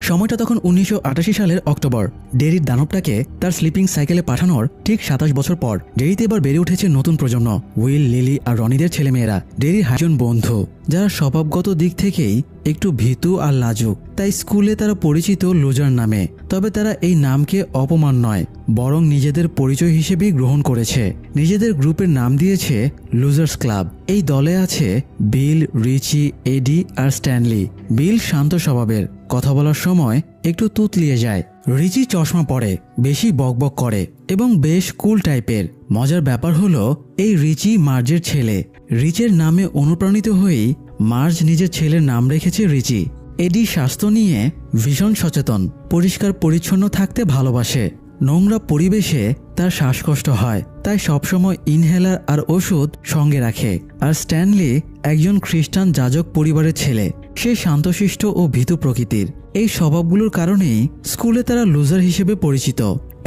সময়টা তখন 1988 সালের অক্টোবর। ডেরির দানবটাকে তার স্লিপিং সাইকেলে পাঠানোর ঠিক 27 বছর পর ডেরিতে এবার বেড়ে উঠেছে নতুন প্রজন্ম, উইল, লিলি আর রনিদের ছেলেমেয়েরা। ডেরির হাজার বন্ধু যারা স্বভাবগত দিক থেকেই একটু ভীতু আর লাজুক, তাই স্কুলে তারা পরিচিত লুজার নামে। তবে তারা এই নামকে অপমান নয়, বরং নিজেদের পরিচয় হিসেবেই গ্রহণ করেছে। নিজেদের গ্রুপের নাম দিয়েছে লুজার্স ক্লাব। এই দলে আছে বিল, রিচি, এডি আর স্ট্যানলি। বিল শান্ত স্বভাবের, কথা বলার সময় একটু তুতলিয়ে যায়। রিচি চশমা পরে, বেশি বকবক করে এবং বেশ কুল টাইপের। মজার ব্যাপার হলো এই রিচি মার্জের ছেলে। রিচের নামে অনুপ্রাণিত হয়েই মার্জ নিজের ছেলের নাম রেখেছে রিচি। এডি স্বাস্থ্য নিয়ে ভীষণ সচেতন, পরিষ্কার পরিচ্ছন্ন থাকতে ভালোবাসে। নোংরা পরিবেশে তার শ্বাসকষ্ট হয়, তাই সবসময় ইনহেলার আর ওষুধ সঙ্গে রাখে। আর স্ট্যানলি একজন খ্রিস্টান যাজক পরিবারের ছেলে। সে শান্তশিষ্ট ও ভীতু প্রকৃতির। এই স্বভাবগুলোর কারণেই স্কুলে তারা লুজার হিসেবে পরিচিত।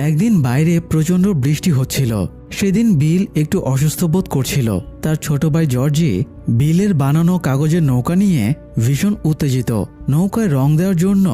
একদিন বাইরে প্রচণ্ড বৃষ্টি হচ্ছিল। সেদিন বিল একটু অসুস্থ বোধ করছিল। তার ছোট ভাই জর্জি বিলের বানানো কাগজের নৌকা নিয়ে ভীষণ উত্তেজিত। নৌকায় রং দেওয়ার জন্য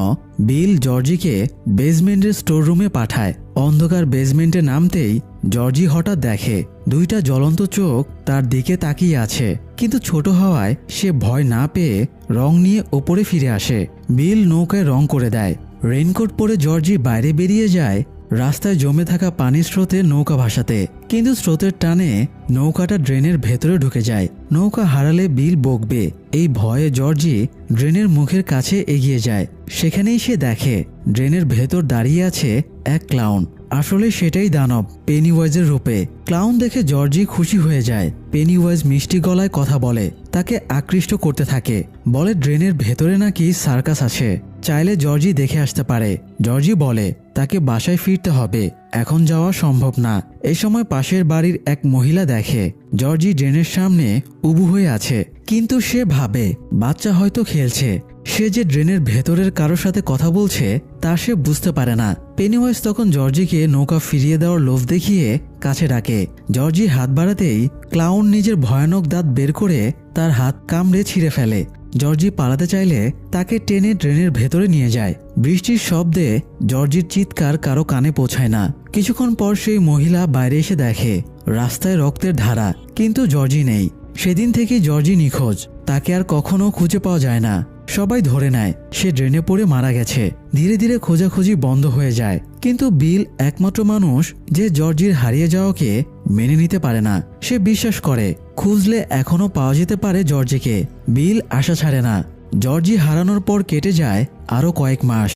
বিল জর্জিকে বেসমেন্টের স্টোর রুমে পাঠায়। অন্ধকার বেসমেন্টে নামতেই জর্জি হঠাৎ দেখে দুইটা জ্বলন্ত চোখ তার দিকে তাকিয়ে আছে, কিন্তু ছোট হওয়ায় সে ভয় না পেয়ে রং নিয়ে ওপরে ফিরে আসে। বিল নৌকায় রং করে দেয়। রেইনকোট পরে জর্জি বাইরে বেরিয়ে যায় রাস্তায় জমে থাকা পানির স্রোতে নৌকা ভাসাতে, কিন্তু স্রোতের টানে নৌকাটা ড্রেনের ভেতরে ঢুকে যায়। নৌকা হারালে বিল বকবে, এই ভয়ে জর্জি ড্রেনের মুখের কাছে এগিয়ে যায়। সেখানেই সে দেখে ড্রেনের ভেতর দাঁড়িয়ে আছে এক ক্লাউন। আসলে সেটাই দানব, পেনিওয়াইজের রূপে। ক্লাউন দেখে জর্জি খুশি হয়ে যায়। পেনিওয়াইজ মিষ্টি গলায় কথা বলে, তাকে আকৃষ্ট করতে থাকে। বলে ড্রেনের ভেতরে নাকি সার্কাস আছে, চাইলে জর্জি দেখে আসতে পারে। জর্জি বলে তাকে বাসায় ফিরতে হবে, এখন যাওয়া সম্ভব না। এই সময় পাশের বাড়ির এক মহিলা দেখে জর্জি ড্রেনের সামনে উবু হয়ে আছে, কিন্তু সে ভাবে বাচ্চা হয়তো খেলছে। সে যে ড্রেনের ভেতরের কারোর সাথে কথা বলছে তা সে বুঝতে পারে না। পেনিওয়াইজ তখন জর্জিকে নৌকা ফিরিয়ে দেওয়ার লোভ দেখিয়ে কাছে ডাকে। জর্জি হাত বাড়াতেই ক্লাউন নিজের ভয়ানক দাঁত বের করে তার হাত কামড়ে ছিঁড়ে ফেলে। জর্জি পালাতে চাইলে তাকে টেনে ড্রেনের ভেতরে নিয়ে যায়। বৃষ্টির শব্দে জর্জির চিৎকার কারো কানে পৌঁছায় না। কিছুক্ষণ পর সেই মহিলা বাইরে এসে দেখে রাস্তায় রক্তের ধারা, কিন্তু জর্জি নেই। সেদিন থেকে জর্জি নিখোঁজ, তাকে আর কখনো খুঁজে পাওয়া যায় না। সবাই ধরে নেয় সে ড্রেনে পড়ে মারা গেছে। ধীরে ধীরে খোঁজাখুঁজি বন্ধ হয়ে যায়, কিন্তু বিল একমাত্র মানুষ যে জর্জির হারিয়ে যাওয়াকে মেনে নিতে পারে না। সে বিশ্বাস করে খুঁজলে এখনো পাওয়া যেতে পারে জর্জিকে। বিল আশা ছাড়ে না। জর্জি হারানোর পর কেটে যায় আরো কয়েক মাস।